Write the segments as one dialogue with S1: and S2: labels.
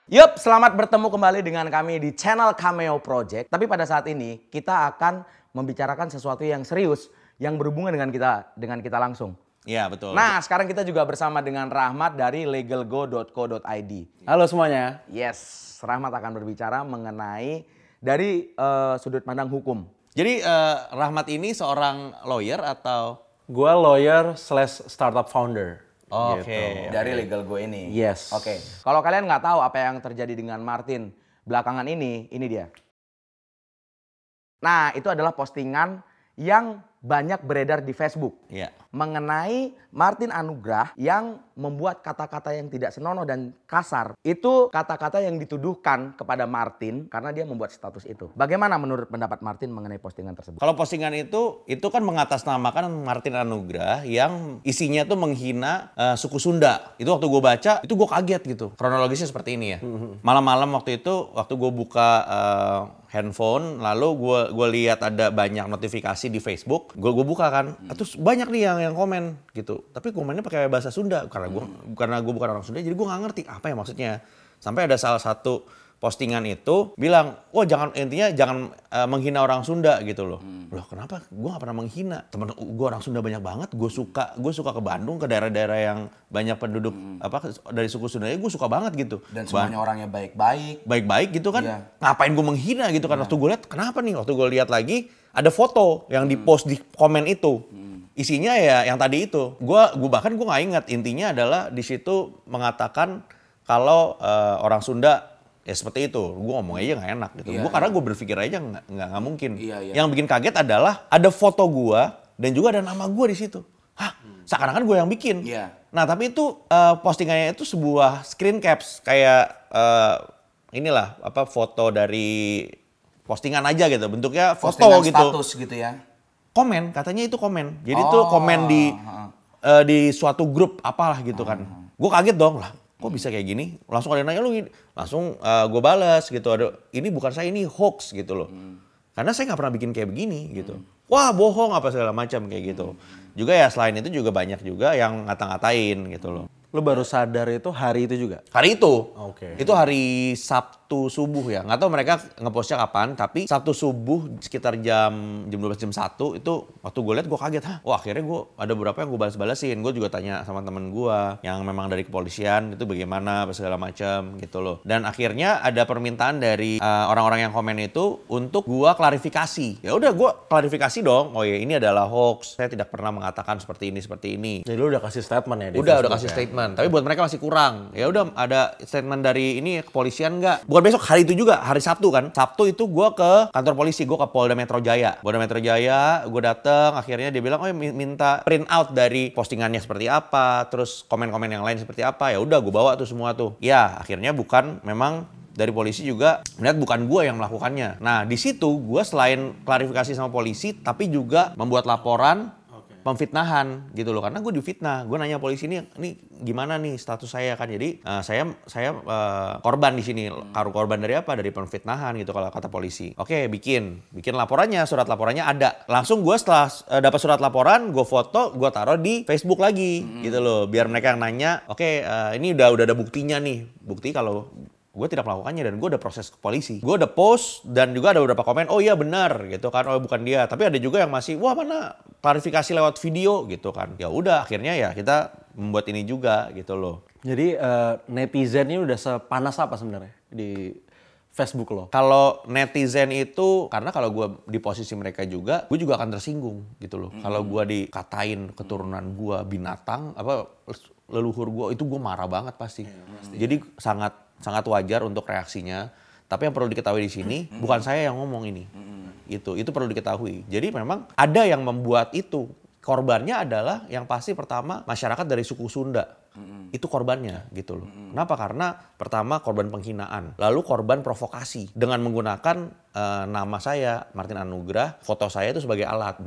S1: Yup, selamat bertemu kembali dengan kami di channel Cameo Project. Tapi pada saat ini kita akan membicarakan sesuatu yang serius yang berhubungan dengan kita langsung.
S2: Iya, betul.
S1: Nah, sekarang kita juga bersama dengan Rahmat dari legalgo.co.id.
S3: Halo semuanya.
S1: Yes, Rahmat akan berbicara mengenai dari sudut pandang hukum.
S2: Jadi Rahmat ini seorang lawyer atau?
S3: Gua lawyer / startup founder.
S2: Oke.
S3: Gitu.
S1: Dari Legalgo ini.
S3: Yes.
S1: Oke. Kalau kalian nggak tahu apa yang terjadi dengan Martin belakangan ini dia. Nah, itu adalah postingan yang banyak beredar di Facebook.
S2: Iya.
S1: Mengenai Martin Anugrah yang membuat kata-kata yang tidak senonoh dan kasar. Itu kata-kata yang dituduhkan kepada Martin karena dia membuat status itu. Bagaimana menurut pendapat Martin mengenai postingan tersebut?
S2: Kalau postingan itu kan mengatasnamakan Martin Anugrah yang isinya tuh menghina suku Sunda. Itu waktu gue baca, itu gue kaget gitu. Kronologisnya seperti ini ya. Malam-malam waktu itu, waktu gue buka handphone, lalu gue lihat ada banyak notifikasi di Facebook, gue buka kan, terus banyak nih yang komen gitu. Tapi komennya pakai bahasa Sunda karena gue bukan orang Sunda, jadi gue nggak ngerti apa ya maksudnya. Sampai ada salah satu postingan itu bilang, jangan menghina orang Sunda gitu loh. Loh kenapa? Gue nggak pernah menghina. Temen gue orang Sunda banyak banget. Gue suka ke Bandung, ke daerah-daerah yang banyak penduduk dari suku Sunda. Gue suka banget gitu.
S1: Dan semuanya orangnya
S2: baik-baik gitu kan.
S1: Iya.
S2: Ngapain gue menghina gitu kan. Waktu gue lihat, kenapa nih? Waktu gue lihat lagi ada foto yang dipost di komen itu. Isinya ya yang tadi itu. Gue bahkan gue nggak ingat. Intinya adalah di situ mengatakan kalau orang Sunda ya seperti itu. Gue ngomong aja nggak enak gitu. Karena gue berpikir aja nggak mungkin. Yang bikin kaget adalah ada foto gue dan juga ada nama gue di situ. Hah? Seakan-akan gue yang bikin. Nah tapi itu postingannya itu sebuah screen caps kayak inilah foto dari postingan aja gitu. Bentuknya foto
S1: postingan
S2: gitu.
S1: Status gitu ya.
S2: Komen, katanya itu komen. Jadi itu komen di suatu grup apalah gitu kan. Gue kaget dong lah. Kok bisa kayak gini? Langsung ada yang nanya lu gini. Langsung gue balas gitu. Ini bukan saya, ini hoax gitu loh. Karena saya nggak pernah bikin kayak begini gitu. Wah bohong apa segala macam kayak gitu. Juga ya selain itu juga banyak juga yang ngata-ngatain gitu loh.
S3: Lu baru sadar itu hari itu juga?
S2: Hari itu.
S3: Oke.
S2: Itu hari Sabtu subuh ya. Nggak tahu mereka ngepostnya kapan, tapi Sabtu subuh sekitar jam 12 jam 1 itu waktu gue lihat gue kaget. Wah akhirnya gue ada beberapa yang gue balas-balasin. Gue juga tanya sama temen gue yang memang dari kepolisian itu bagaimana segala macam gitu loh. Dan akhirnya ada permintaan dari orang-orang yang komen itu untuk gue klarifikasi. Ya udah gue klarifikasi dong. Oh ya ini adalah hoax. Saya tidak pernah mengatakan seperti ini.
S3: Jadi lu udah kasih statement ya?
S2: Udah kasih statement. Tapi buat mereka masih kurang. Ya udah ada statement dari ini kepolisian nggak? Bukan besok, hari itu juga, hari Sabtu kan. Sabtu itu gue ke kantor polisi, gue ke Polda Metro Jaya. Gue dateng, akhirnya dia bilang, minta print out dari postingannya seperti apa, terus komen-komen yang lain seperti apa. Ya udah gue bawa tuh semua tuh. Ya akhirnya memang dari polisi juga melihat bukan gue yang melakukannya. Nah di situ gue selain klarifikasi sama polisi, tapi juga membuat laporan pemfitnahan gitu loh, karena gue difitnah. Gue nanya polisi ini gimana nih status saya kan. Jadi saya korban di sini. Korban dari apa? Dari pemfitnahan gitu kalau kata polisi. Oke, bikin laporannya, surat laporannya ada. Langsung gue setelah dapat surat laporan, gue foto, gue taruh di Facebook lagi gitu loh, biar mereka yang nanya, ini udah ada buktinya nih. Bukti kalau gue tidak melakukannya dan gue udah proses ke polisi. Gue udah post dan juga ada beberapa komen, oh iya benar gitu kan, oh bukan dia. Tapi ada juga yang masih, wah mana klarifikasi lewat video gitu kan. Ya udah akhirnya ya kita membuat ini juga gitu loh.
S3: Jadi netizen ini udah sepanas apa sebenarnya di Facebook lo? Kalau
S2: netizen itu, karena kalau gue di posisi mereka juga, gue juga akan tersinggung gitu loh. Kalau gue dikatain keturunan gue binatang, leluhur gue, itu gue marah banget pasti. Jadi sangat wajar untuk reaksinya. Tapi yang perlu diketahui di sini, bukan saya yang ngomong ini. Itu perlu diketahui. Jadi memang ada yang membuat itu. Korbannya adalah yang pasti pertama masyarakat dari suku Sunda. Itu korbannya gitu loh. Kenapa? Karena pertama korban penghinaan, lalu korban provokasi dengan menggunakan nama saya Martin Anugrah, foto saya itu sebagai alat.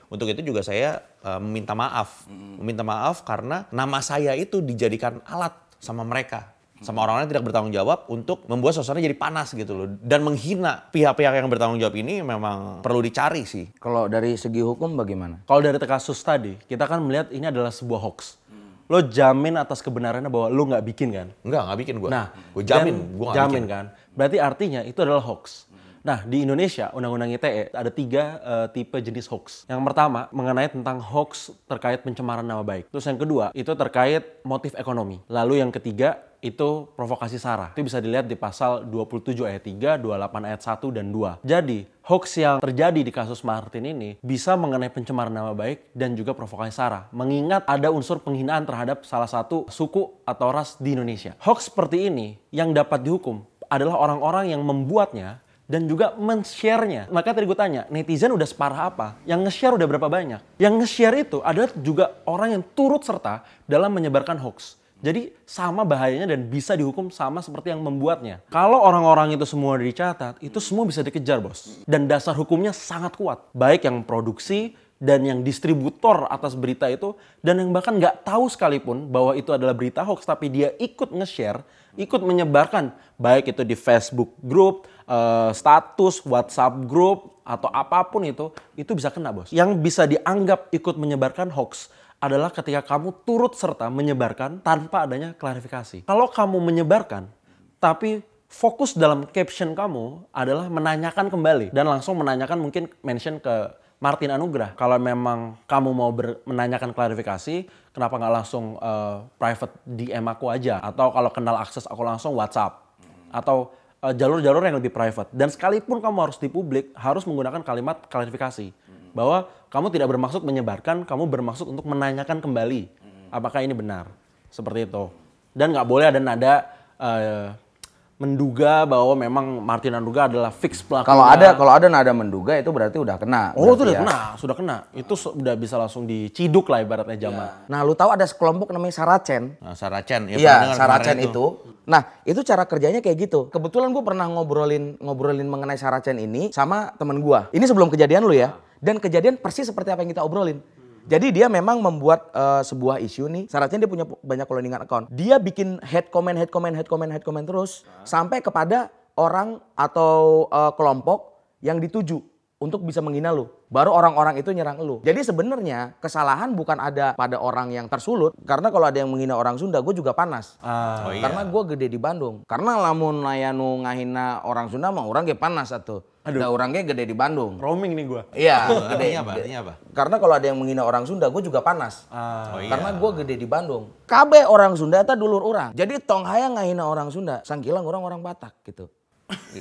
S2: Untuk itu juga saya meminta maaf. Meminta maaf karena nama saya itu dijadikan alat sama mereka. sama orang-orang yang tidak bertanggung jawab untuk membuat suasana jadi panas gitu loh. Dan menghina pihak-pihak yang bertanggung jawab ini memang perlu dicari sih.
S1: Kalau dari segi hukum bagaimana?
S3: Kalau dari kasus tadi, kita kan melihat ini adalah sebuah hoax. Lo jamin atas kebenarannya bahwa lo nggak bikin kan?
S2: Nggak bikin gue.
S3: Nah,
S2: gue jamin,
S3: dan
S2: gue nggak
S3: jamin
S2: bikin.
S3: kan? Berarti artinya itu adalah hoax. Nah, di Indonesia, Undang-Undang ITE ada 3 tipe jenis hoax. Yang pertama, mengenai tentang hoax terkait pencemaran nama baik. Terus yang kedua, itu terkait motif ekonomi. Lalu yang ketiga, itu provokasi sara. Itu bisa dilihat di pasal 27 ayat 3, 28 ayat 1, dan 2. Jadi, hoax yang terjadi di kasus Martin ini bisa mengenai pencemaran nama baik dan juga provokasi sara. Mengingat ada unsur penghinaan terhadap salah satu suku atau ras di Indonesia. Hoax seperti ini yang dapat dihukum adalah orang-orang yang membuatnya dan juga men-share-nya. Maka tadi gue tanya, netizen udah separah apa? Yang nge-share udah berapa banyak? Yang nge-share itu adalah juga orang yang turut serta dalam menyebarkan hoax. Jadi sama bahayanya dan bisa dihukum sama seperti yang membuatnya. Kalau orang-orang itu semua dicatat, itu semua bisa dikejar, bos. Dan dasar hukumnya sangat kuat. Baik yang produksi dan yang distributor atas berita itu, dan yang bahkan nggak tahu sekalipun bahwa itu adalah berita hoax, tapi dia ikut nge-share, ikut menyebarkan. Baik itu di Facebook group, status, WhatsApp group, atau apapun itu bisa kena, bos. Yang bisa dianggap ikut menyebarkan hoax adalah ketika kamu turut serta menyebarkan tanpa adanya klarifikasi. Kalau kamu menyebarkan, tapi fokus dalam caption kamu adalah menanyakan kembali. Dan langsung menanyakan, mungkin mention ke Martin Anugrah. Kalau memang kamu mau menanyakan klarifikasi, kenapa nggak langsung private DM aku aja? Atau kalau kenal akses aku langsung WhatsApp. Atau jalur-jalur yang lebih private. Dan sekalipun kamu harus di publik, harus menggunakan kalimat klarifikasi. Bahwa kamu tidak bermaksud menyebarkan, kamu bermaksud untuk menanyakan kembali. Apakah ini benar? Seperti itu. Dan nggak boleh ada nada menduga bahwa memang Martin Anugrah adalah fix pelakunya.
S1: Kalau ada nada menduga itu berarti udah kena.
S3: Oh, itu udah
S1: ya.
S3: kena, sudah kena. Itu udah bisa langsung diciduk lah ibaratnya Jama.
S1: Nah, lu tahu ada sekelompok namanya Saracen.
S2: Nah, Saracen. Ya,
S1: Iya,
S2: pernah
S1: Saracen
S2: kemarin
S1: itu. Nah, itu cara kerjanya kayak gitu. Kebetulan gue pernah ngobrolin mengenai Saracen ini sama temen gue. Ini sebelum kejadian lu ya. Dan kejadian persis seperti apa yang kita obrolin. Jadi dia memang membuat sebuah isu nih. Saracen dia punya banyak cloningan account. Dia bikin head comment terus. Sampai kepada orang atau kelompok yang dituju untuk bisa menghina lu. Baru orang-orang itu nyerang lu. Jadi sebenarnya kesalahan bukan ada pada orang yang tersulut. Karena kalau ada yang menghina orang Sunda, gue juga panas.
S2: Oh, iya.
S1: Karena gue gede di Bandung. Karena lamun layanu ngahina orang Sunda mah orang ge panas atuh. Ada orangnya gede di Bandung.
S3: Roaming nih gue.
S1: Iya, gede.
S2: Artinya apa?
S1: Karena kalau ada yang menghina orang Sunda, gue juga panas.
S2: Oh, iya.
S1: Karena gue gede di Bandung. Kabe orang Sunda itu dulur orang. Jadi tong hayang ngahina orang Sunda, sangkilang orang Batak gitu.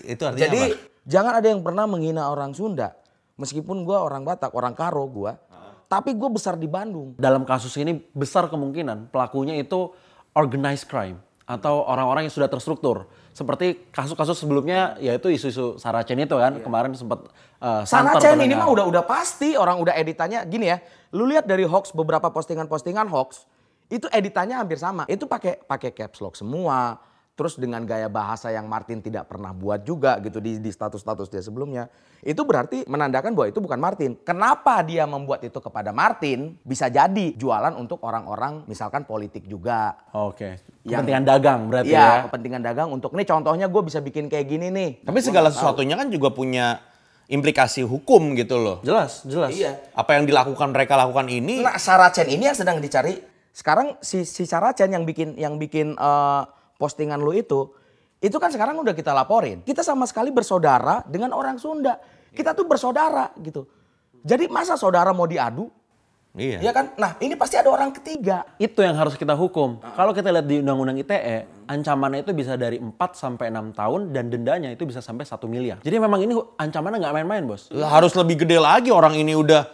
S2: Itu artinya
S1: Jadi
S2: apa?
S1: jangan ada yang pernah menghina orang Sunda. Meskipun gue orang Batak, orang Karo gue. Tapi gue besar di Bandung.
S3: Dalam kasus ini besar kemungkinan pelakunya itu organized crime. Atau orang-orang yang sudah terstruktur. Seperti kasus-kasus sebelumnya, yaitu isu-isu Saracen itu kan. Kemarin sempat santer.
S1: Saracen ini mah udah pasti, orang udah editannya gini ya. Lu lihat dari hoax, beberapa postingan hoax, itu editannya hampir sama. Itu pakai caps lock semua. Terus dengan gaya bahasa yang Martin tidak pernah buat juga gitu di status-status dia sebelumnya. Itu berarti menandakan bahwa itu bukan Martin. Kenapa dia membuat itu kepada Martin? Bisa jadi jualan untuk orang-orang misalkan politik juga.
S3: Oke. Kepentingan dagang berarti
S1: Iya,
S3: ya.
S1: kepentingan dagang untuk nih contohnya gue bisa bikin kayak gini nih.
S2: Tapi segala sesuatunya kan juga punya implikasi hukum gitu loh.
S3: Jelas.
S1: Iya.
S2: Apa yang mereka lakukan ini.
S1: Nah, Saracen ini yang sedang dicari. Sekarang si Saracen yang bikin postingan lu itu kan sekarang udah kita laporin. Kita sama sekali bersaudara dengan orang Sunda. Kita tuh bersaudara gitu. Jadi masa saudara mau diadu?
S2: Iya.
S1: Ya kan? Nah, ini pasti ada orang ketiga.
S3: Itu yang harus kita hukum. Kalau kita lihat di Undang-Undang ITE, ancamannya itu bisa dari 4 sampai 6 tahun dan dendanya itu bisa sampai 1 miliar. Jadi memang ini ancamannya nggak main-main, Bos.
S2: Harus lebih gede lagi, orang ini udah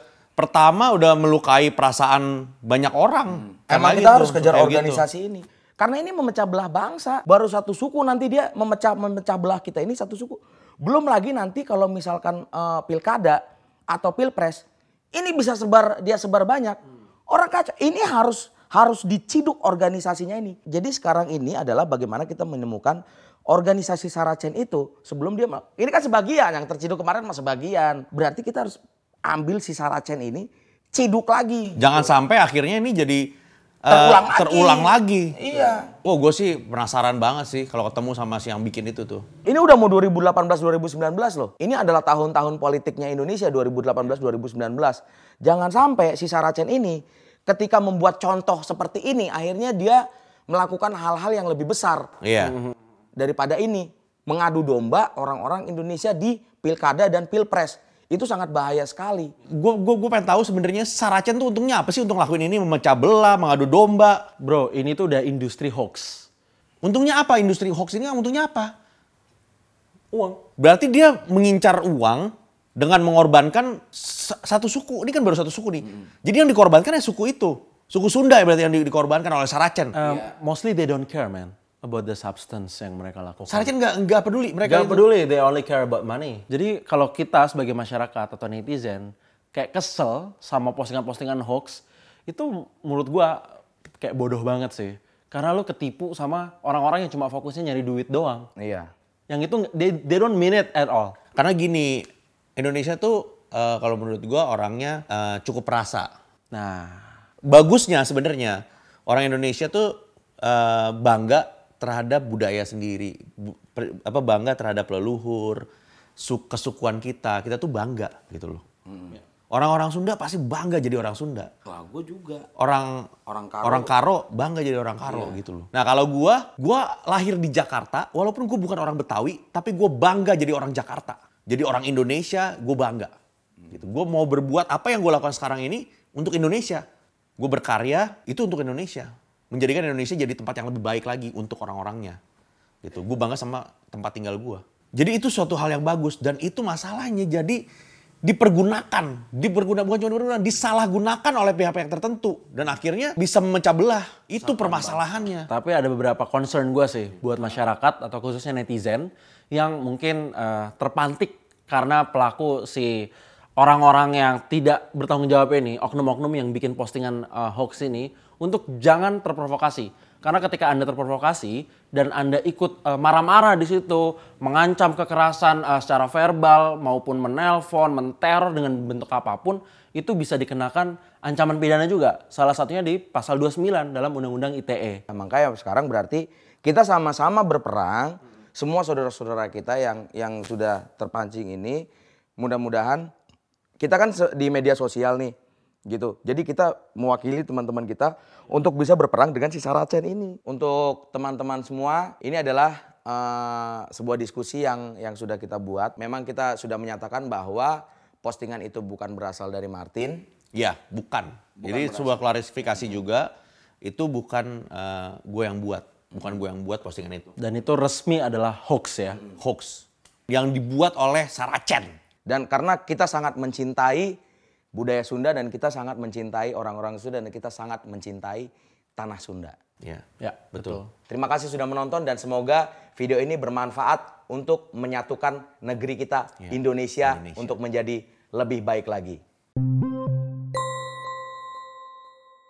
S2: melukai perasaan banyak orang.
S1: Emang
S2: Karena
S1: kita
S2: gitu,
S1: harus kejar
S2: kayak
S1: organisasi ini. Karena ini memecah belah bangsa. Baru satu suku nanti dia memecah belah kita ini satu suku. Belum lagi nanti kalau misalkan pilkada atau pilpres, ini bisa sebar banyak. Orang kacau. Ini harus diciduk organisasinya ini. Jadi sekarang ini adalah bagaimana kita menemukan organisasi Saracen itu sebelum dia. Ini kan sebagian yang terciduk kemarin mas sebagian. Berarti kita harus ambil si Saracen ini ciduk lagi.
S2: Jangan sampai akhirnya ini jadi terulang lagi.
S1: Iya.
S2: Oh, gue sih penasaran banget sih kalau ketemu sama si yang bikin itu tuh.
S1: Ini udah mau 2018-2019 loh. Ini adalah tahun-tahun politiknya Indonesia 2018-2019. Jangan sampai si Saracen ini ketika membuat contoh seperti ini akhirnya dia melakukan hal-hal yang lebih besar.
S2: Iya.
S1: Daripada ini. Mengadu domba orang-orang Indonesia di pilkada dan pilpres. Itu sangat bahaya sekali.
S2: Gue pengen tahu sebenarnya Saracen tuh untungnya apa sih untuk ngelakuin ini, memecah belah, mengadu domba.
S3: Bro, ini tuh udah industri hoax.
S2: Untungnya apa industri hoax ini? Untungnya apa?
S3: Uang.
S2: Berarti dia mengincar uang dengan mengorbankan satu suku. Ini kan baru satu suku nih. Jadi yang dikorbankan ya suku itu. Suku Sunda ya berarti yang dikorbankan oleh Saracen.
S3: Mostly they don't care, man, about the substance yang mereka lakukan.
S2: Saracen nggak peduli mereka.
S3: Gak peduli, they only care about money. Jadi kalau kita sebagai masyarakat atau netizen kayak kesel sama postingan-postingan hoax, itu menurut gua kayak bodoh banget sih. Karena lu ketipu sama orang-orang yang cuma fokusnya nyari duit doang.
S1: Iya.
S3: Yang itu they don't mean it at all.
S2: Karena gini, Indonesia tuh kalau menurut gua orangnya cukup perasa.
S3: Nah,
S2: Bagusnya sebenarnya orang Indonesia tuh bangga terhadap budaya sendiri, bangga terhadap leluhur, kesukuan kita tuh bangga gitu loh. Orang-orang Sunda pasti bangga jadi orang Sunda.
S1: Wah, gue juga.
S2: Orang Karo bangga jadi orang Karo gitu loh. Nah kalau gua lahir di Jakarta, walaupun gue bukan orang Betawi, tapi gue bangga jadi orang Jakarta. Jadi orang Indonesia, gue bangga. Gitu. Gue mau berbuat apa yang gue lakukan sekarang ini untuk Indonesia. Gue berkarya itu untuk Indonesia. Menjadikan Indonesia jadi tempat yang lebih baik lagi untuk orang-orangnya. Gitu. Gue bangga sama tempat tinggal gue. Jadi itu suatu hal yang bagus dan itu masalahnya jadi disalahgunakan oleh pihak-pihak tertentu dan akhirnya bisa memecah belah. Itu permasalahannya.
S3: tapi ada beberapa concern gue sih buat masyarakat atau khususnya netizen yang mungkin terpantik karena pelaku si orang-orang yang tidak bertanggung jawab ini, oknum-oknum yang bikin postingan hoax ini, untuk jangan terprovokasi. Karena ketika Anda terprovokasi dan Anda ikut marah-marah di situ, mengancam kekerasan secara verbal maupun menelpon, menteror dengan bentuk apapun, itu bisa dikenakan ancaman pidana juga. Salah satunya di pasal 29 dalam Undang-Undang ITE.
S1: Nah, makanya sekarang berarti kita sama-sama berperang, semua saudara-saudara kita yang sudah terpancing ini, mudah-mudahan kita kan di media sosial nih, gitu. Jadi kita mewakili teman-teman kita untuk bisa berperang dengan si Saracen ini. Untuk teman-teman semua, ini adalah sebuah diskusi yang sudah kita buat. Memang kita sudah menyatakan bahwa postingan itu bukan berasal dari Martin.
S2: Ya, bukan. Jadi sebuah klarifikasi juga, itu bukan gue yang buat. Bukan gue yang buat postingan itu.
S3: Dan itu resmi adalah hoax ya.
S2: Hoax. Yang dibuat oleh Saracen.
S1: Dan karena kita sangat mencintai budaya Sunda dan kita sangat mencintai orang-orang Sunda dan kita sangat mencintai tanah Sunda.
S2: Ya,
S3: Betul.
S1: Terima kasih sudah menonton dan semoga video ini bermanfaat untuk menyatukan negeri kita Indonesia untuk menjadi lebih baik lagi.